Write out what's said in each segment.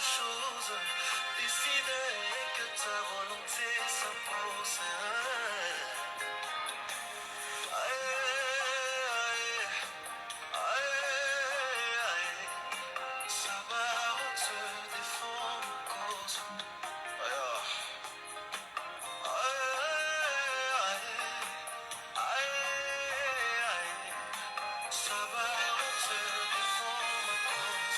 chose, décider que ta volonté s'impose. Sabaoth défend ma cause. Sabaoth défend ma cause.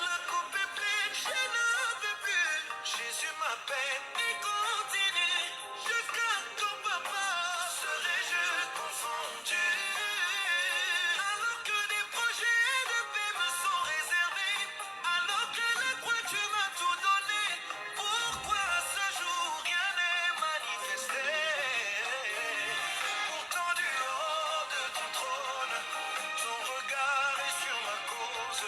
La coupe est pleine, je n'en veux plus. Jésus m'appelle et continue. Jusqu'à ton papa serai-je confondu. Alors que des projets de paix me sont réservés. Alors que la croix tu m'as tout donné. Pourquoi à ce jour rien n'est manifesté? Pourtant du haut de ton trône, ton regard est sur ma cause.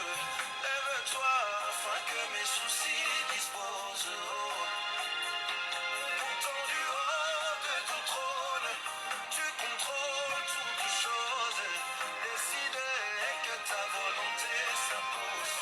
Lève-toi afin que mes soucis disposent. Pourtant du haut de ton trône, tu contrôles toutes choses. Décide que ta volonté s'impose.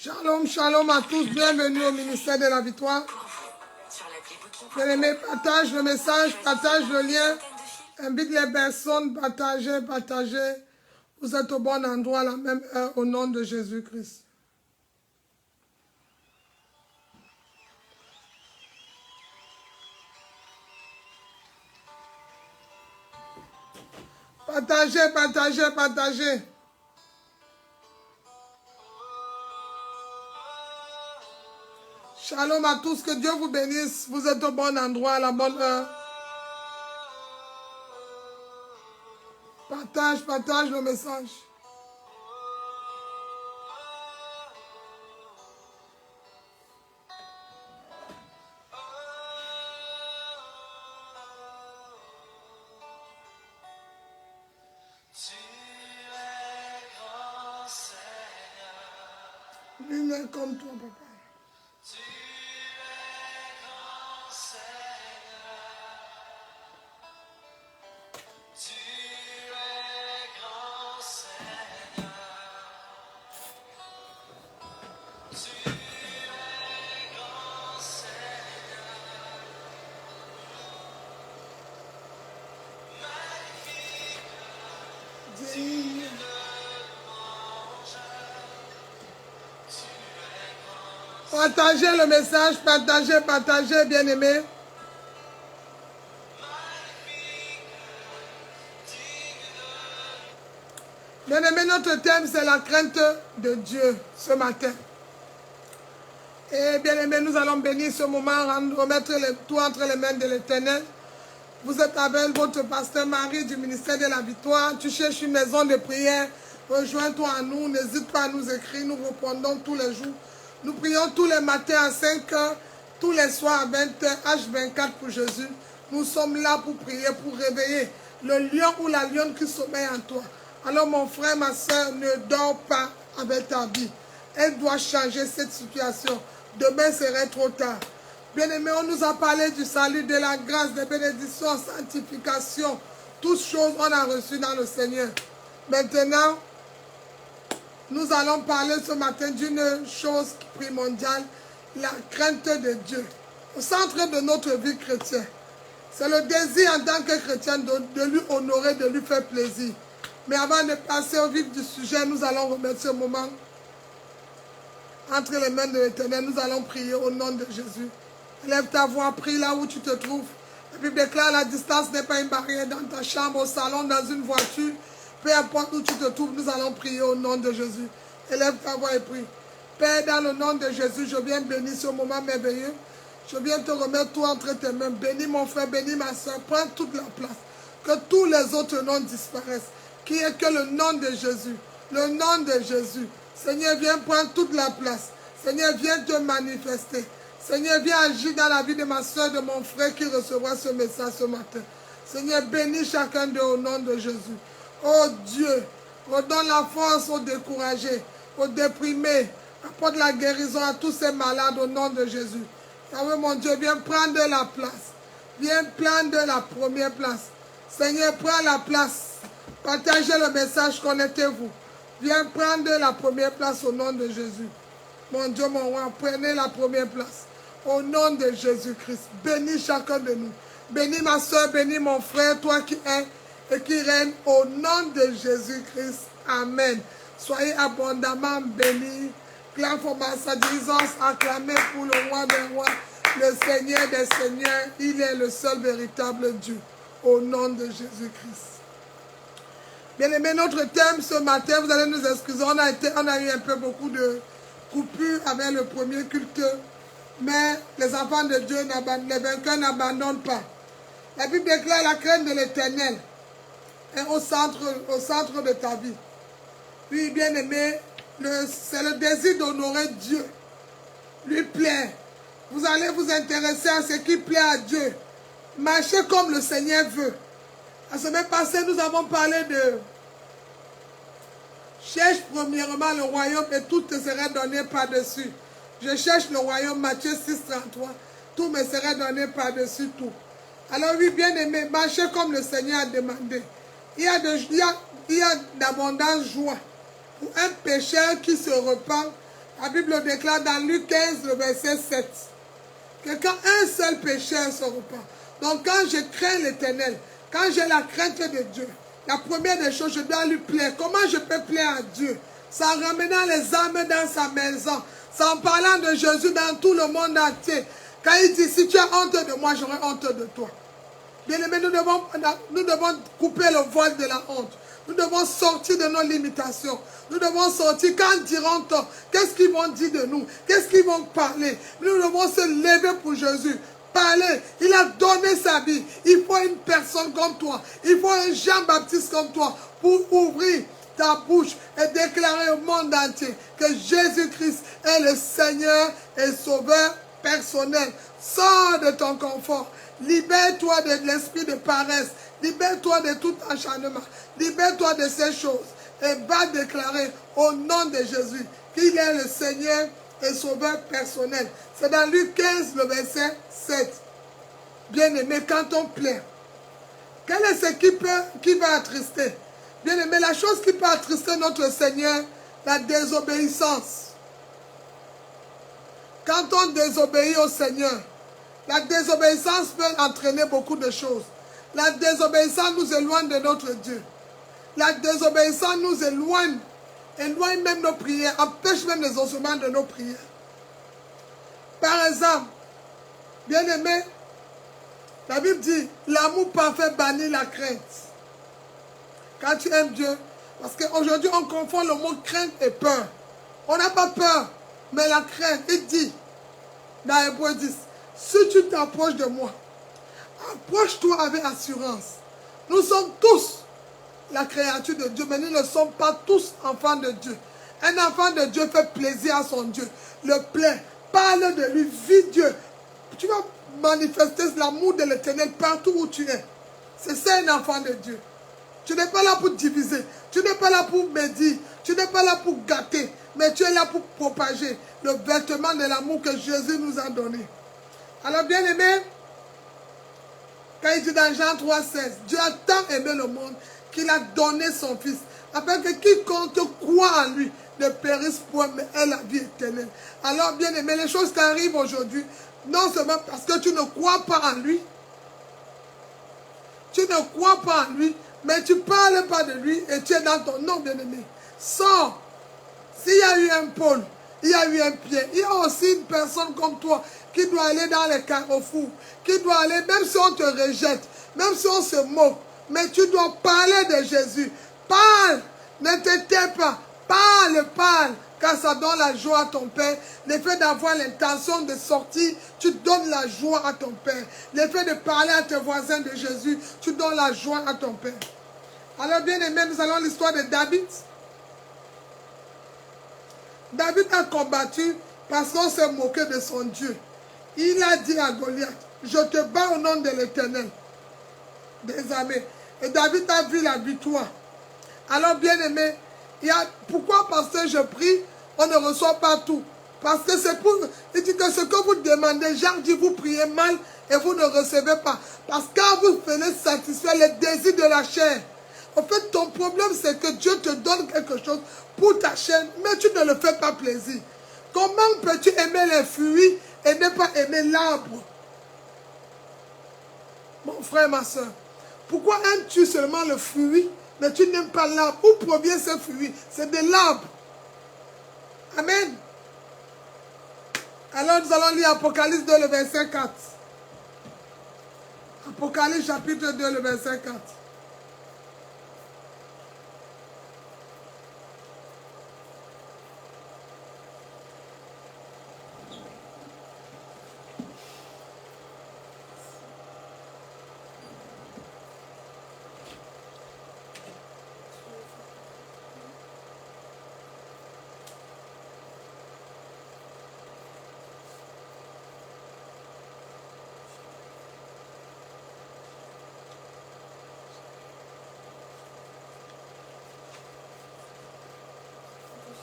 Shalom, shalom à tous, bienvenue au ministère de la victoire. Bien-aimés, partage le message, partage le lien, invite les personnes, partagez, partagez. Vous êtes au bon endroit à la même heure au nom de Jésus-Christ. Partagez, partagez, partagez. Shalom à tous, que Dieu vous bénisse. Vous êtes au bon endroit, à la bonne heure. Partage, partage le message. Lui n'est comme toi, papa. Partagez le message, partagez, partagez, bien-aimés. Bien-aimés, notre thème, c'est la crainte de Dieu ce matin. Et bien-aimés, nous allons bénir ce moment, remettre tout entre les mains de l'Éternel. Vous êtes avec votre pasteur Marie du ministère de la Victoire. Tu cherches une maison de prière, rejoins-toi à nous. N'hésite pas à nous écrire, nous répondons tous les jours. Nous prions tous les matins à 5 h, tous les soirs à 20 h, H24 pour Jésus. Nous sommes là pour prier, pour réveiller le lion ou la lionne qui sommeille en toi. Alors mon frère, ma soeur, ne dors pas avec ta vie. Elle doit changer cette situation. Demain serait trop tard. Bien-aimés, on nous a parlé du salut, de la grâce, des bénédictions, sanctification. Toutes choses on a reçues dans le Seigneur. Maintenant, nous allons parler ce matin d'une chose primordiale, la crainte de Dieu. Au centre de notre vie chrétienne, c'est le désir en tant que chrétien de lui honorer, de lui faire plaisir. Mais avant de passer au vif du sujet, nous allons remettre ce moment entre les mains de l'Éternel. Nous allons prier au nom de Jésus. Lève ta voix, prie là où tu te trouves. La Bible déclare la distance n'est pas une barrière dans ta chambre, au salon, dans une voiture. Peu importe où tu te trouves, nous allons prier au nom de Jésus. Élève ta voix et prie. Père, dans le nom de Jésus, je viens bénir ce moment merveilleux. Je viens te remettre tout entre tes mains. Bénis mon frère, bénis ma soeur. Prends toute la place. Que tous les autres noms disparaissent. Qui est que le nom de Jésus. Le nom de Jésus. Seigneur, viens prendre toute la place. Seigneur, viens te manifester. Seigneur, viens agir dans la vie de ma soeur, de mon frère qui recevra ce message ce matin. Seigneur, bénis chacun d'eux au nom de Jésus. Oh Dieu, redonne la force aux découragés, aux déprimés. Apporte la guérison à tous ces malades au nom de Jésus. Yahweh mon Dieu, viens prendre la place. Viens prendre la première place. Seigneur, prends la place. Partagez le message, connectez-vous. Viens prendre la première place au nom de Jésus. Mon Dieu, mon roi, prenez la première place. Au nom de Jésus-Christ. Bénis chacun de nous. Bénis ma soeur, bénis mon frère, toi qui es et qui règne au nom de Jésus-Christ. Amen. Soyez abondamment bénis. Clame pour sa disance, acclamez pour le roi des rois, le Seigneur des seigneurs. Il est le seul véritable Dieu. Au nom de Jésus-Christ. Bien-aimés, notre thème ce matin, vous allez nous excuser, on a eu un peu beaucoup de coupures avec le premier culte, mais les enfants de Dieu, les vainqueurs n'abandonnent pas. La Bible déclare la crainte de l'Éternel est au centre de ta vie. Oui, bien-aimé, c'est le désir d'honorer Dieu, lui plaire. Vous allez vous intéresser à ce qui plaît à Dieu. Marchez comme le Seigneur veut. La semaine passée, nous avons parlé de cherche premièrement le royaume et tout te sera donné par-dessus. Je cherche le royaume, Matthieu 6, 33. Tout me sera donné par-dessus tout. Alors oui, bien aimé, marchez comme le Seigneur a demandé. Il y a d'abondante joie pour un pécheur qui se repent. La Bible déclare dans Luc 15, le verset 7. Que quand un seul pécheur se repent. Donc quand je crains l'Éternel, quand j'ai la crainte de Dieu, la première des choses, je dois lui plaire. Comment je peux plaire à Dieu? C'est en ramenant les âmes dans sa maison. C'est en parlant de Jésus dans tout le monde entier. Quand il dit, si tu as honte de moi, j'aurai honte de toi. Bien aimé, nous devons couper le voile de la honte. Nous devons sortir de nos limitations. Nous devons sortir. Quand diront-on, qu'est-ce qu'ils vont dire de nous? Qu'est-ce qu'ils vont parler? Nous devons se lever pour Jésus. parlé, il a donné sa vie. Il faut une personne comme toi. Il faut un Jean-Baptiste comme toi pour ouvrir ta bouche et déclarer au monde entier que Jésus-Christ est le Seigneur et Sauveur personnel. Sors de ton confort. Libère-toi de l'esprit de paresse. Libère-toi de tout acharnement. Libère-toi de ces choses. Et va déclarer au nom de Jésus qu'il est le Seigneur et Sauveur personnel. C'est dans Luc 15, le verset 7. Bien-aimé, quand on plaît, quel est ce qui va attrister? Bien-aimé, la chose qui peut attrister notre Seigneur, la désobéissance. Quand on désobéit au Seigneur, la désobéissance peut entraîner beaucoup de choses. La désobéissance nous éloigne de notre Dieu. La désobéissance nous éloigne même nos prières, empêche même les ossements de nos prières. Par exemple, bien-aimé, la Bible dit, l'amour parfait bannit la crainte. Quand tu aimes Dieu, parce qu'aujourd'hui on confond le mot crainte et peur. On n'a pas peur, mais la crainte, il dit, dans Hébreux 10, si tu t'approches de moi, approche-toi avec assurance. Nous sommes tous la créature de Dieu, mais nous ne sommes pas tous enfants de Dieu. Un enfant de Dieu fait plaisir à son Dieu, le plaît, parle de lui, vis Dieu. Tu vas manifester l'amour de l'Éternel partout où tu es. C'est ça un enfant de Dieu. Tu n'es pas là pour diviser, tu n'es pas là pour médire, tu n'es pas là pour gâter, mais tu es là pour propager le vêtement de l'amour que Jésus nous a donné. Alors bien aimé, quand il dit dans Jean 3,16, Dieu a tant aimé le monde qu'il a donné son Fils, afin que quiconque croit en lui ne périsse point, mais ait la vie éternelle. Alors bien aimé, les choses qui arrivent aujourd'hui, non seulement parce que tu ne crois pas en lui, tu ne crois pas en lui, mais tu ne parles pas de lui et tu es dans ton nom, bien-aimé. Sors. S'il y a eu un Paul, il y a eu un Pierre, il y a aussi une personne comme toi qui doit aller dans les carrefours, qui doit aller, même si on te rejette, même si on se moque, mais tu dois parler de Jésus. Parle, ne te tais pas, parle, car ça donne la joie à ton Père. Le fait d'avoir l'intention de sortir, tu donnes la joie à ton Père. Le fait de parler à tes voisins de Jésus, tu donnes la joie à ton Père. Alors bien aimé, nous allons à l'histoire de David. David a combattu parce qu'on s'est moqué de son Dieu. Il a dit à Goliath, je te bats au nom de l'Éternel des armées. Et David a vu la victoire. Alors bien aimé, pourquoi parce que je prie, on ne reçoit pas tout. Parce que c'est pour, il dit que ce que vous demandez, Jean dit, vous priez mal et vous ne recevez pas. Parce que quand vous venez satisfaire les désirs de la chair, en fait, ton problème, c'est que Dieu te donne quelque chose pour ta chair, mais tu ne le fais pas plaisir. Comment peux-tu aimer les fruits et ne pas aimer l'arbre? Mon frère, ma soeur, pourquoi aimes-tu seulement le fruit, mais tu n'aimes pas l'arbre? Où provient ce fruit? C'est de l'arbre. Amen. Alors nous allons lire Apocalypse 2, le verset 4. Apocalypse chapitre 2, le verset 4.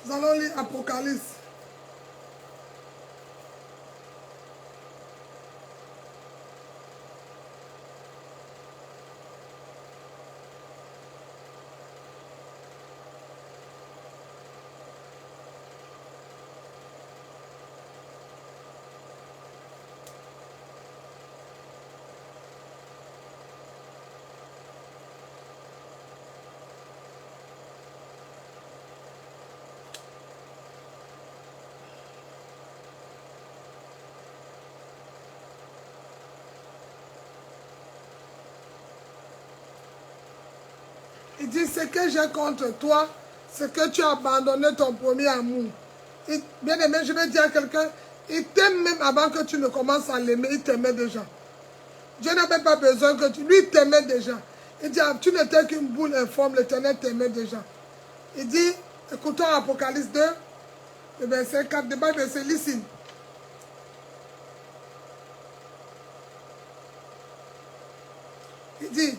Nous allons lire Apocalypse. Il dit, ce que j'ai contre toi, c'est que tu as abandonné ton premier amour. Bien aimé, je vais dire à quelqu'un, Il t'aime même avant que tu ne commences à l'aimer, il t'aimait déjà. Dieu n'avait pas besoin que tu... Lui, il t'aimait déjà. Il dit, tu n'étais qu'une boule informe, l'Éternel t'aimait déjà. Il dit, écoutons Apocalypse 2, le verset 4, the Bible says, listen. Il dit,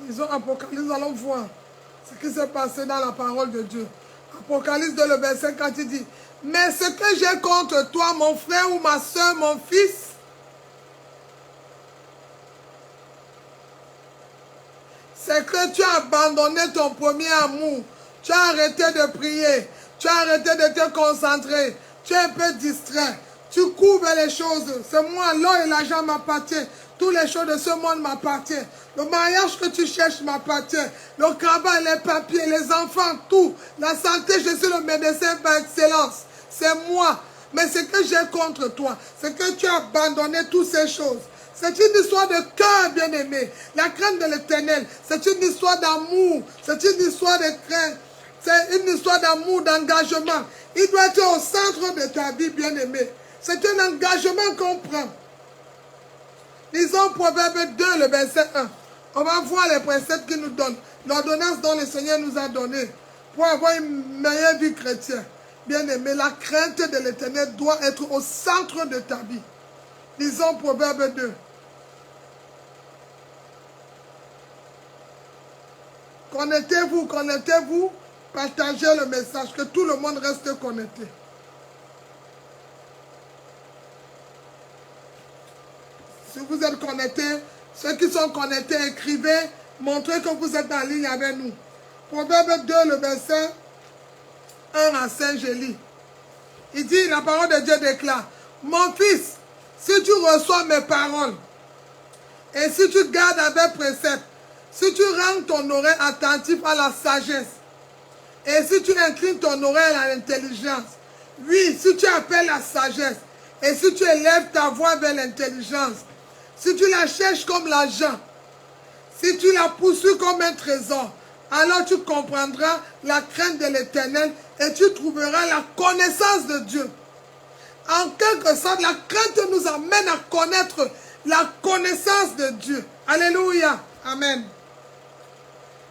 lisons Apocalypse, nous allons voir ce qui s'est passé dans la parole de Dieu. Apocalypse 2, le verset 4, il dit, mais ce que j'ai contre toi, mon frère ou ma soeur, mon fils, c'est que tu as abandonné ton premier amour. Tu as arrêté de prier. Tu as arrêté de te concentrer. Tu es un peu distrait. Tu couvres les choses. C'est moi, l'or et l'argent m'appartiennent. Toutes les choses de ce monde m'appartiennent. Le mariage que tu cherches m'appartient. Le travail, les papiers, les enfants, tout. La santé, je suis le médecin par excellence. C'est moi. Mais ce que j'ai contre toi, c'est que tu as abandonné toutes ces choses. C'est une histoire de cœur, bien-aimé. La crainte de l'Éternel, c'est une histoire d'amour. C'est une histoire de crainte. C'est une histoire d'amour, d'engagement. Il doit être au centre de ta vie, bien-aimé. C'est un engagement qu'on prend. Lisons Proverbe 2, le verset 1. On va voir les préceptes qu'il nous donne. L'ordonnance dont le Seigneur nous a donné pour avoir une meilleure vie chrétienne. Bien-aimé, la crainte de l'Éternel doit être au centre de ta vie. Lisons Proverbe 2. Connectez-vous, partagez le message, que tout le monde reste connecté. Si vous êtes connectés, ceux qui sont connectés, écrivez, montrez que vous êtes en ligne avec nous. Proverbe 2, le verset 1 à 5, je lis. Il dit, la parole de Dieu déclare, mon fils, si tu reçois mes paroles, et si tu gardes avec précepte, si tu rends ton oreille attentif à la sagesse, et si tu inclines ton oreille à l'intelligence, oui, si tu appelles la sagesse, et si tu élèves ta voix vers l'intelligence, si tu la cherches comme l'argent, si tu la poursuis comme un trésor, alors tu comprendras la crainte de l'Éternel et tu trouveras la connaissance de Dieu. En quelque sorte, la crainte nous amène à connaître la connaissance de Dieu. Alléluia. Amen.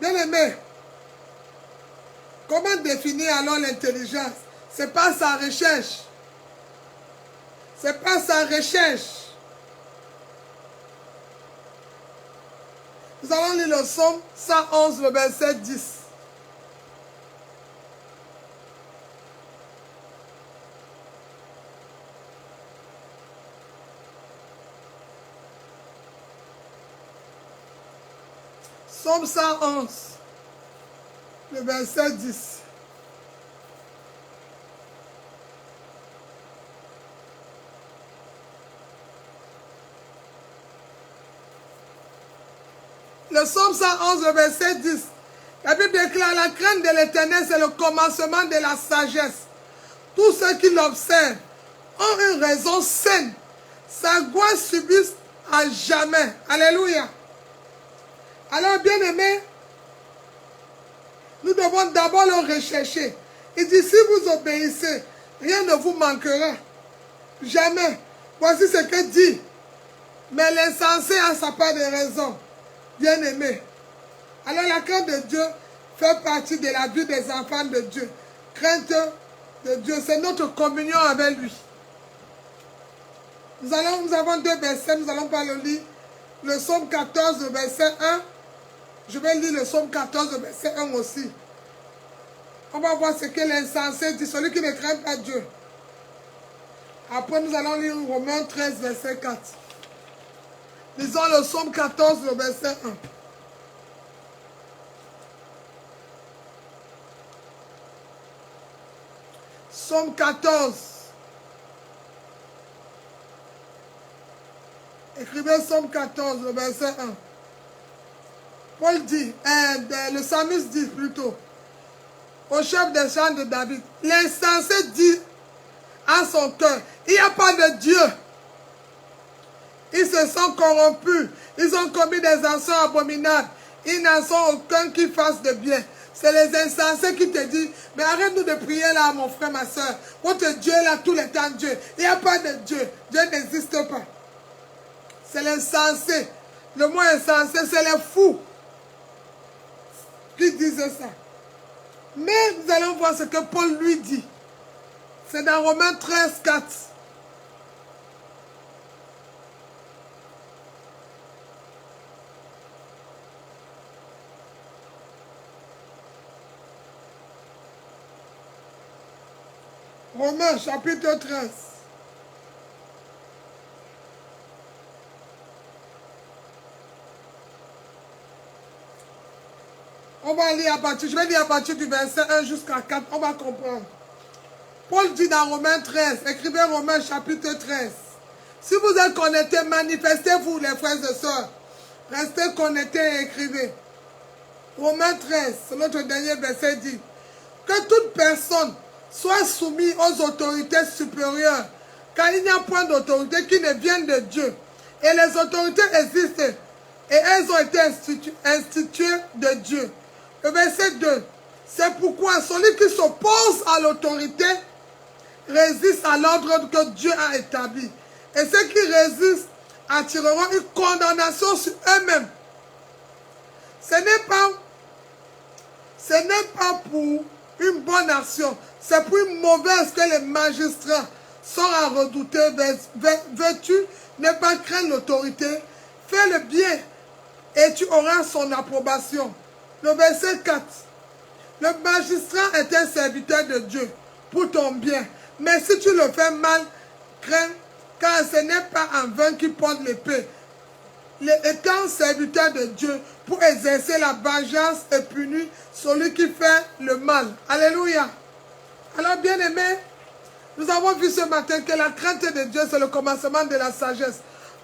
Bien-aimé, comment définir alors l'intelligence? Ce n'est pas sa recherche. Ce n'est pas sa recherche. Nous allons lire le psaume 111, le verset 10. Psaume 111, le verset 10. Le psaume 111, le verset 10. La Bible déclare, la crainte de l'Éternel, c'est le commencement de la sagesse. Tous ceux qui l'observent ont une raison saine. Sa gloire subsiste à jamais. Alléluia. Alors, bien-aimés, nous devons d'abord le rechercher. Il dit, si vous obéissez, rien ne vous manquera. Jamais. Voici ce que dit. Mais l'insensé a sa part de raison. Bien-aimé. Alors, la crainte de Dieu fait partie de la vie des enfants de Dieu. Crainte de Dieu, c'est notre communion avec lui. Nous avons deux versets, nous allons pas le lire. Le psaume 14, verset 1. Je vais lire le psaume 14, verset 1 aussi. On va voir ce que l'insensé dit, celui qui ne craint pas Dieu. Après, nous allons lire Romains 13, verset 4. Lisons le psaume 14, le verset 1. Psaume 14. Écrivez Psaume 14, le verset 1. Paul dit, le psalmiste dit plutôt, au chef des chants de David, l'insensé dit à son cœur, il n'y a pas de Dieu. Ils se sont corrompus. Ils ont commis des actions abominables. Ils n'en sont aucun qui fasse de bien. C'est les insensés qui te disent, mais arrête-nous de prier là, mon frère, ma soeur. Votre Dieu est là tout le temps, Dieu. Il n'y a pas de Dieu. Dieu n'existe pas. C'est l'insensé. Le mot insensé, c'est les fous qui disent ça. Mais nous allons voir ce que Paul lui dit. C'est dans Romains 13, 4. Romains chapitre 13. On va lire à partir, je vais lire à partir du verset 1 jusqu'à 4, on va comprendre. Paul dit dans Romains 13, écrivez Romains chapitre 13. Si vous êtes connectés, manifestez-vous les frères et sœurs. Restez connectés et écrivez. Romains 13, notre dernier verset dit, que toute personne soit soumise aux autorités supérieures, car il n'y a point d'autorité qui ne vienne de Dieu. Et les autorités existent, et elles ont été instituées de Dieu. Le verset 2, c'est pourquoi celui qui s'oppose à l'autorité résiste à l'ordre que Dieu a établi. Et ceux qui résistent attireront une condamnation sur eux-mêmes. Ce n'est pas pour une bonne action, c'est pour une mauvaise que les magistrats sont à redouter. Veux-tu ne pas craindre l'autorité? Fais le bien et tu auras son approbation. Le verset 4. Le magistrat est un serviteur de Dieu pour ton bien. Mais si tu le fais mal, crains, car ce n'est pas en vain qu'il porte l'épée. Étant serviteur de Dieu pour exercer la vengeance et punir celui qui fait le mal. Alléluia. Alors bien aimés, nous avons vu ce matin que la crainte de Dieu, c'est le commencement de la sagesse.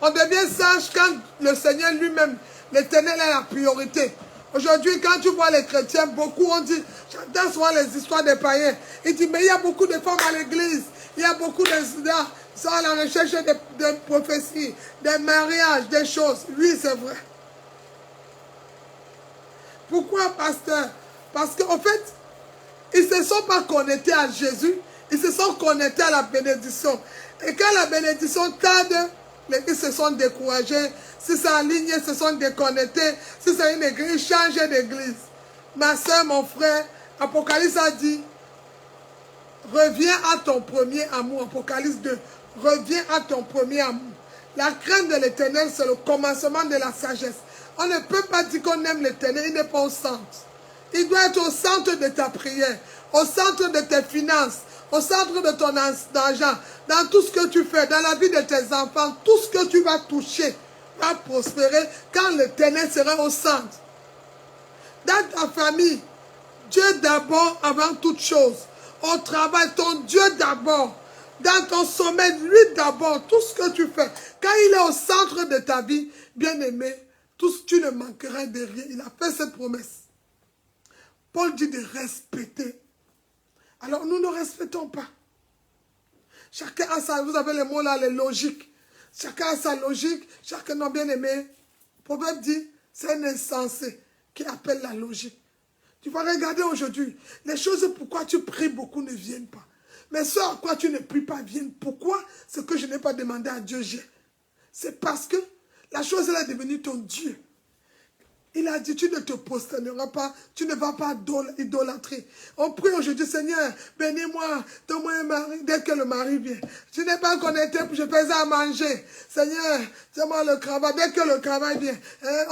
On devient sage quand le Seigneur lui-même, l'Éternel, est la priorité. Aujourd'hui, quand tu vois les chrétiens, beaucoup ont dit, j'entends souvent les histoires des païens. Ils disent, mais il y a beaucoup de femmes à l'église, il y a beaucoup d'incidents, ils sont à la recherche de prophéties, des mariages, des choses. Oui, c'est vrai. Pourquoi, pasteur? Parce qu'en fait, ils ne se sont pas connectés à Jésus, ils se sont connectés à la bénédiction. Et quand la bénédiction tarde, ils se sont découragés. Si c'est en ligne, ils se sont déconnectés. Si c'est une église, changez d'église. Ma soeur, mon frère, Apocalypse a dit, reviens à ton premier amour. Apocalypse 2, reviens à ton premier amour. La crainte de l'Éternel, c'est le commencement de la sagesse. On ne peut pas dire qu'on aime l'Éternel, il n'est pas au centre. Il doit être au centre de ta prière, au centre de tes finances, au centre de ton argent, dans tout ce que tu fais, dans la vie de tes enfants, tout ce que tu vas toucher va prospérer quand l'Éternel sera au centre. Dans ta famille, Dieu d'abord avant toute chose. Au travail, ton Dieu d'abord. Dans ton sommeil, lui d'abord. Tout ce que tu fais, quand il est au centre de ta vie, bien-aimé, tu ne manqueras de rien. Il a fait cette promesse. Paul dit de respecter. Alors nous ne respectons pas. Chacun a sa, vous avez les mots là, les logiques. Chacun a sa logique, chacun n'a bien aimé. Le proverbe dit, c'est un insensé qui appelle la logique. Tu vas regarder aujourd'hui, les choses pourquoi tu pries beaucoup ne viennent pas. Mais ce à quoi tu ne pries pas viennent. Pourquoi? Ce que je n'ai pas demandé à Dieu, j'ai. C'est parce que la chose elle est devenue ton Dieu. Il a dit, tu ne te prosterneras pas, tu ne vas pas idolâtrer. On prie aujourd'hui, Seigneur, bénis-moi, donne-moi un mari, dès que le mari vient. Je n'ai pas connecté, je faisais à manger. Seigneur, donne-moi le travail, dès que le travail vient.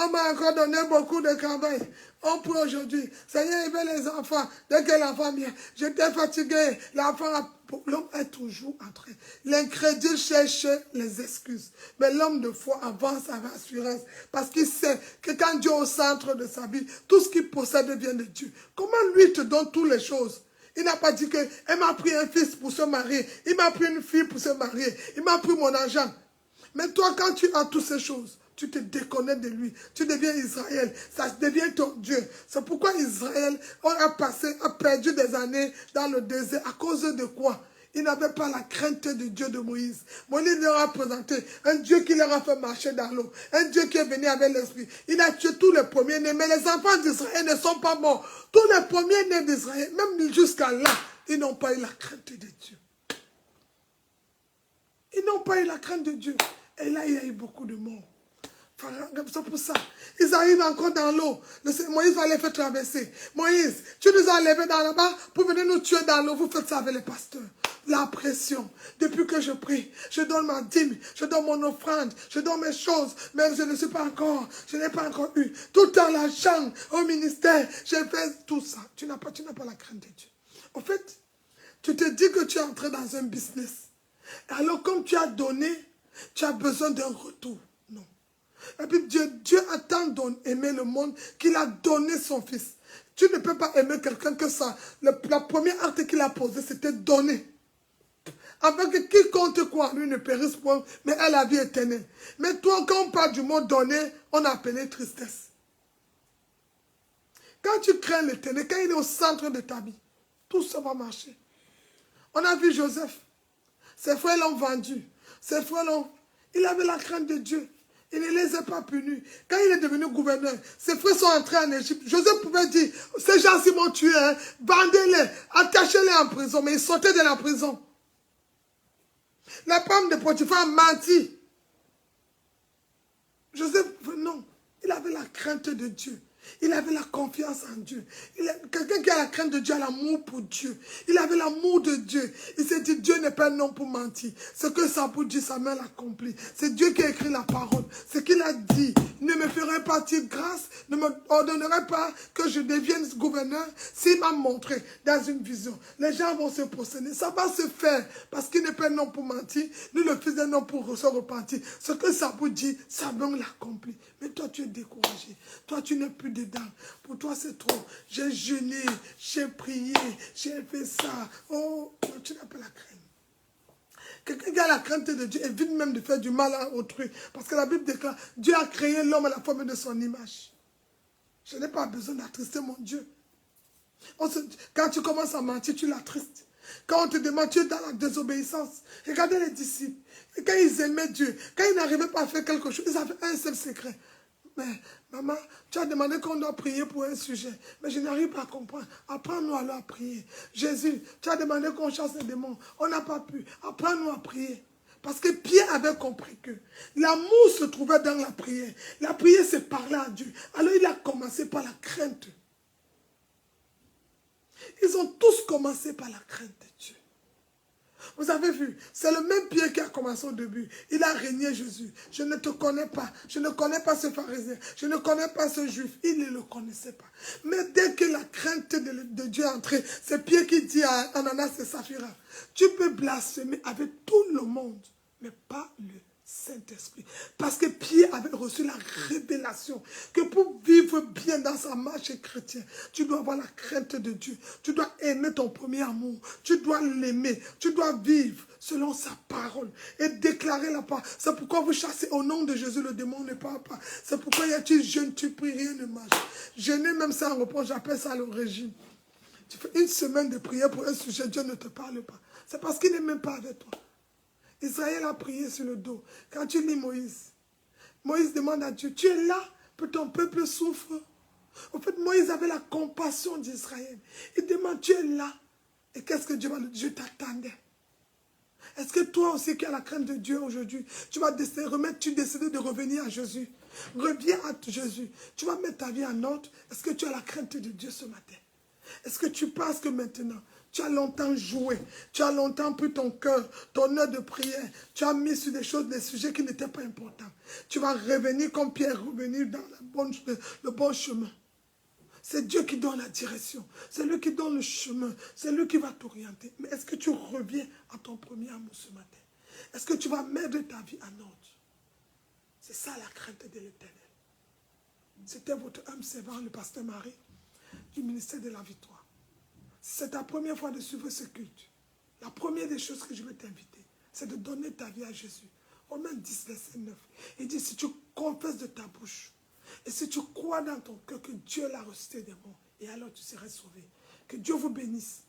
On m'a encore donné beaucoup de travail. On prie aujourd'hui, Seigneur, il veut les enfants, dès que l'enfant vient. J'étais fatigué, l'homme est toujours en train. L'incrédule cherche les excuses. Mais l'homme de foi avance avec assurance. Parce qu'il sait que quand Dieu est au centre de sa vie, tout ce qu'il possède vient de Dieu. Comment lui te donne toutes les choses? Il n'a pas dit qu'il m'a pris un fils pour se marier. Il m'a pris une fille pour se marier. Il m'a pris mon argent. Mais toi, quand tu as toutes ces choses, tu te déconnectes de lui. Tu deviens Israël. Ça devient ton Dieu. C'est pourquoi Israël a perdu des années dans le désert. À cause de quoi? Ils n'avaient pas la crainte de Dieu de Moïse. Moïse leur a présenté un Dieu qui leur a fait marcher dans l'eau. Un Dieu qui est venu avec l'esprit. Il a tué tous les premiers-nés. Mais les enfants d'Israël ne sont pas morts. Tous les premiers-nés d'Israël, même jusqu'à là, ils n'ont pas eu la crainte de Dieu. Ils n'ont pas eu la crainte de Dieu. Et là, il y a eu beaucoup de morts. C'est pour ça. Ils arrivent encore dans l'eau. Moïse va les faire traverser. Moïse, tu nous as enlevés dans là-bas pour venir nous tuer dans l'eau. Vous faites ça avec les pasteurs. La pression. Depuis que je prie, je donne ma dîme, je donne mon offrande, je donne mes choses, mais je ne suis pas encore, je n'ai pas encore eu. Tout dans la chambre, au ministère, j'ai fait tout ça. Tu n'as pas la crainte de Dieu. En fait, tu te dis que tu es entré dans un business. Alors comme tu as donné, tu as besoin d'un retour. Non. Et puis Dieu a tant aimé le monde qu'il a donné son fils. Tu ne peux pas aimer quelqu'un que ça. La première acte qu'il a posé, c'était donner. Afin que quiconque croit en lui ne périsse point, mais ait la vie éternelle. Mais toi, quand on parle du mot donner, on a appelé tristesse. Quand tu crains l'éternel, quand il est au centre de ta vie, tout ça va marcher. On a vu Joseph. Ses frères l'ont vendu. Ses frères l'ont... Il avait la crainte de Dieu. Il ne les a pas punis. Quand il est devenu gouverneur, ses frères sont entrés en Égypte. Joseph pouvait dire, ces gens-ci m'ont tué, hein, vendez-les, attachez-les en prison. Mais ils sortaient de la prison. La femme de Potiphar a menti. Joseph, non, il avait la crainte de Dieu. Il avait la confiance en Dieu. Quelqu'un qui a la crainte de Dieu a l'amour pour Dieu. Il avait l'amour de Dieu. Il s'est dit, Dieu n'est pas un homme pour mentir. Ce que Samuel dit, sa main l'accomplit. C'est Dieu qui a écrit la parole. Ce qu'il a dit, ne me ferait pas-il grâce, ne me ordonnerait pas que je devienne gouverneur s'il m'a montré dans une vision. Les gens vont se prosterner. Ça va se faire parce qu'il n'est pas un homme pour mentir, ni le fils d'un homme pour se repentir. Ce que Samuel dit, sa main l'accomplit. Mais toi, tu es découragé. Toi, tu n'es plus dedans. Pour toi, c'est trop. J'ai jeûné, j'ai prié, j'ai fait ça. Oh, tu n'as pas la crainte. Quelqu'un qui a la crainte de Dieu évite même de faire du mal à autrui. Parce que la Bible déclare, Dieu a créé l'homme à la forme de son image. Je n'ai pas besoin d'attrister mon Dieu. Quand tu commences à mentir, tu l'attristes. Quand on te demande, tu es dans la désobéissance. Regardez les disciples. Et quand ils aimaient Dieu, quand ils n'arrivaient pas à faire quelque chose, ils avaient un seul secret. Mais maman, tu as demandé qu'on doit prier pour un sujet. Mais je n'arrive pas à comprendre. Apprends-nous alors à prier. Jésus, tu as demandé qu'on chasse les démons. On n'a pas pu. Apprends-nous à prier. Parce que Pierre avait compris que l'amour se trouvait dans la prière. La prière, c'est parler à Dieu. Alors il a commencé par la crainte. Ils ont tous commencé par la crainte de Dieu. Vous avez vu, c'est le même Pierre qui a commencé au début. Il a régné Jésus. Je ne te connais pas. Je ne connais pas ce pharisien. Je ne connais pas ce juif. Il ne le connaissait pas. Mais dès que la crainte de Dieu est entrée, c'est Pierre qui dit à Ananas et Saphira, tu peux blasphémer avec tout le monde, mais pas le Saint-Esprit. Parce que Pierre avait reçu la révélation que pour vivre bien dans sa marche chrétienne, tu dois avoir la crainte de Dieu. Tu dois aimer ton premier amour. Tu dois l'aimer. Tu dois vivre selon sa parole et déclarer la parole. C'est pourquoi vous chassez au nom de Jésus, le démon ne parle pas. C'est pourquoi tu jeûnes, tu pries, rien ne marche. Jeûner même sans repos, j'appelle ça le régime. Tu fais une semaine de prière pour un sujet, Dieu ne te parle pas. C'est parce qu'il n'est même pas avec toi. Israël a prié sur le dos. Quand tu lis Moïse, Moïse demande à Dieu, tu es là pour ton peuple souffre. En fait, Moïse avait la compassion d'Israël. Il demande, tu es là. Et qu'est-ce que Dieu va lui dire? Je t'attendais. Est-ce que toi aussi qui as la crainte de Dieu aujourd'hui, tu décider de revenir à Jésus? Reviens à Jésus. Tu vas mettre ta vie en ordre. Est-ce que tu as la crainte de Dieu ce matin? Est-ce que tu penses que maintenant, tu as longtemps joué, tu as longtemps pris ton cœur, ton heure de prière, tu as mis sur des choses, des sujets qui n'étaient pas importants. Tu vas revenir comme Pierre, revenir dans le bon chemin. C'est Dieu qui donne la direction, c'est lui qui donne le chemin, c'est lui qui va t'orienter. Mais est-ce que tu reviens à ton premier amour ce matin? Est-ce que tu vas mettre ta vie en ordre? C'est ça la crainte de l'Éternel. C'était votre âme servant, le pasteur Marie, du ministère de la Victoire. C'est ta première fois de suivre ce culte. La première des choses que je vais t'inviter, c'est de donner ta vie à Jésus. Romains 10, verset 9. Il dit, si tu confesses de ta bouche, et si tu crois dans ton cœur que Dieu l'a ressuscité des morts, et alors tu seras sauvé. Que Dieu vous bénisse.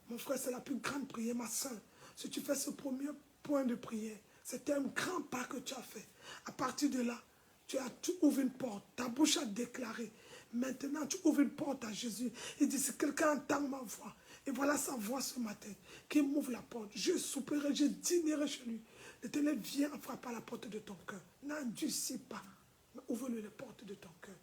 Mon frère, c'est la plus grande prière, ma soeur. Si tu fais ce premier point de prière, c'est un grand pas que tu as fait. À partir de là, tu ouvres une porte. Ta bouche a déclaré. Maintenant, tu ouvres une porte à Jésus. Il dit, si quelqu'un entend ma voix, et voilà sa voix ce matin, qui m'ouvre la porte, je souperai, je dînerai chez lui. L'Éternel vient frapper à la porte de ton cœur. N'endurcis pas, mais ouvre-le les portes de ton cœur.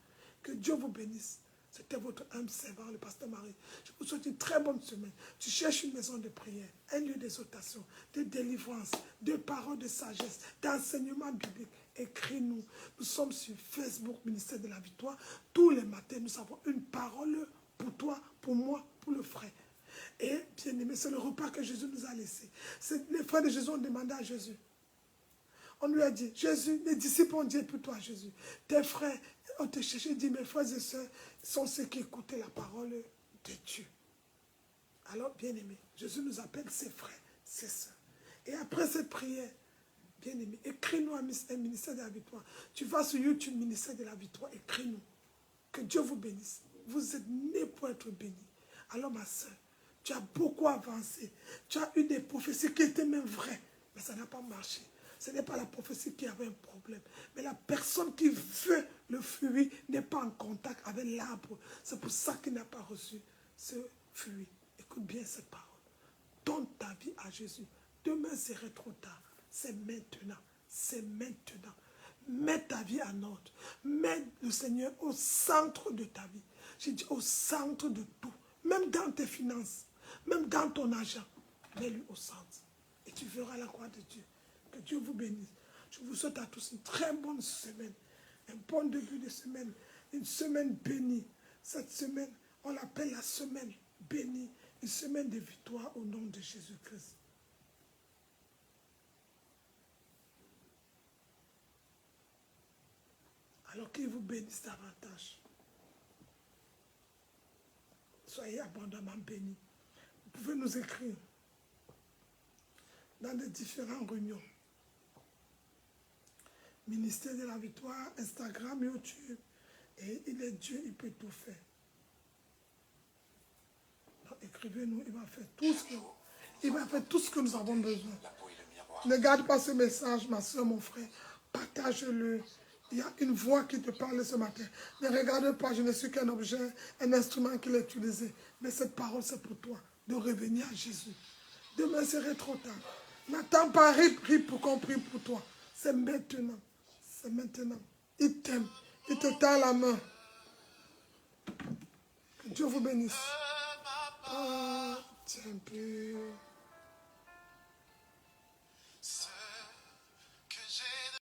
Que Dieu vous bénisse. C'était votre âme servant, le pasteur Marie. Je vous souhaite une très bonne semaine. Tu cherches une maison de prière, un lieu d'exhortation, de délivrance, de paroles de sagesse, d'enseignement biblique. Écris-nous. Nous sommes sur Facebook, Ministère de la Victoire. Tous les matins, nous avons une parole pour toi, pour moi, pour le frère. Et bien aimé, c'est le repas que Jésus nous a laissé. Les frères de Jésus ont demandé à Jésus. On lui a dit, Jésus, les disciples ont dit pour toi, Jésus. Tes frères ont te cherché, dit, mes frères et sœurs sont ceux qui écoutaient la parole de Dieu. Alors, bien aimé, Jésus nous appelle ses frères, ses sœurs. Et après cette prière, bien aimé, écris-nous un ministère de la victoire. Tu vas sur YouTube, ministère de la victoire, écris-nous. Que Dieu vous bénisse. Vous êtes nés pour être bénis. Alors, ma sœur, tu as beaucoup avancé. Tu as eu des prophéties qui étaient même vraies, mais ça n'a pas marché. Ce n'est pas la prophétie qui avait un problème. Mais la personne qui veut le fruit n'est pas en contact avec l'arbre. C'est pour ça qu'il n'a pas reçu ce fruit. Écoute bien cette parole. Donne ta vie à Jésus. Demain serait trop tard. C'est maintenant. C'est maintenant. Mets ta vie en ordre. Mets le Seigneur au centre de ta vie. J'ai dit au centre de tout. Même dans tes finances. Même dans ton argent. Mets-lui au centre. Et tu verras la gloire de Dieu. Que Dieu vous bénisse. Je vous souhaite à tous une très bonne semaine. Un bon début de semaine. Une semaine bénie. Cette semaine, on l'appelle la semaine bénie. Une semaine de victoire au nom de Jésus-Christ. Alors qu'il vous bénisse davantage. Soyez abondamment bénis. Vous pouvez nous écrire dans les différentes réunions. Ministère de la Victoire, Instagram, YouTube. Et il est Dieu, il peut tout faire. Donc, écrivez-nous, il va faire tout ce que nous avons besoin. Ne garde pas ce message, ma soeur, mon frère. Partage-le. Il y a une voix qui te parle ce matin. Ne regarde pas, je ne suis qu'un objet, un instrument qu'il a utilisé. Mais cette parole, c'est pour toi, de revenir à Jésus. Demain serait trop tard. N'attends pas, prie pour qu'on prie pour toi. C'est maintenant. C'est maintenant. Il t'aime. Il te tend la main. Que Dieu vous bénisse. Ah, tiens,